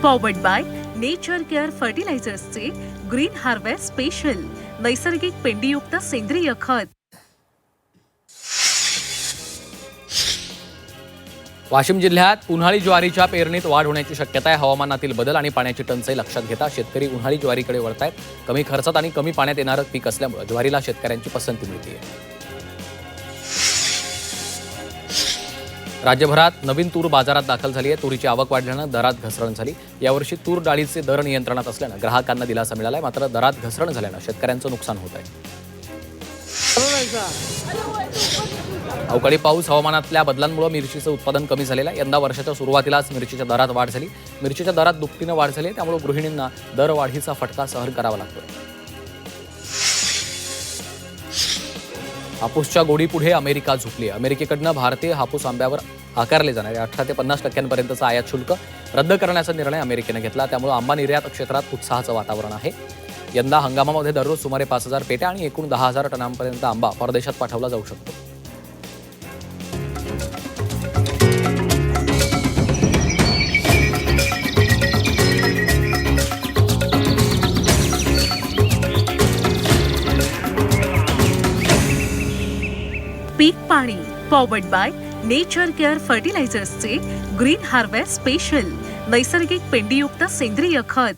Powered by nature care फर्टिलायझर्सचे green harvest special नैसर्गिक पेंडीयुक्त सेंद्रिय खत। वाशिम जिल्ह्यात उन्हाळी ज्वारीच्या पेरणीत वाढ होण्याची शक्यता आहे। हवामानातील बदल आणि पाण्याची टंचाई लक्षात घेता शेतकरी उन्हाळी ज्वारीकडे वळतायत। कमी खर्चात आणि कमी पाण्यात येणारं पीक असल्यामुळे ज्वारीला शेतकऱ्यांची पसंती मिळते। राज्यभरात नवीन तूर बाजारात दाखल झाली आहे। तुरीची आवक वाढल्यानं दरात घसरण झाली। यावर्षी तूर डाळीचे दर नियंत्रणात असल्यानं ग्राहकांना दिलासा मिळाला आहे, मात्र दरात घसरण झाल्यानं शेतकऱ्यांचं नुकसान होत आहे। अवकाळी पाऊस हवामानातल्या बदलांमुळे मिरचीचं उत्पादन कमी झालेलं आहे। यंदा वर्षाच्या सुरुवातीलाच मिरचीच्या दरात वाढ झाली। मिरचीच्या दरात दुपटीनं वाढ झाली, त्यामुळे गृहिणींना दरवाढीचा फटका सहन करावा लागतोय। हापूसच्या गोडीपुढे अमेरिका झुकली आहे। अमेरिकेकडनं भारतीय हापूस आंब्यावर आकारले जाणारे 18 ते 50% आयात शुल्क रद्द करण्याचा निर्णय अमेरिकेने घेतला, त्यामुळे आंबा निर्यात क्षेत्रात उत्साहाचं वातावरण आहे। यंदा हंगामामध्ये दररोज सुमारे 5000 पेट्या आणि एकूण 10,000 टनांपर्यंत आंबा परदेशात पाठवला जाऊ शकतो। पीक पाणी पॉवर्ड बाय नेचर केअर फर्टिलायझर्सचे ग्रीन हार्वेस्ट स्पेशल नैसर्गिक पेंडीयुक्त सेंद्रिय खत।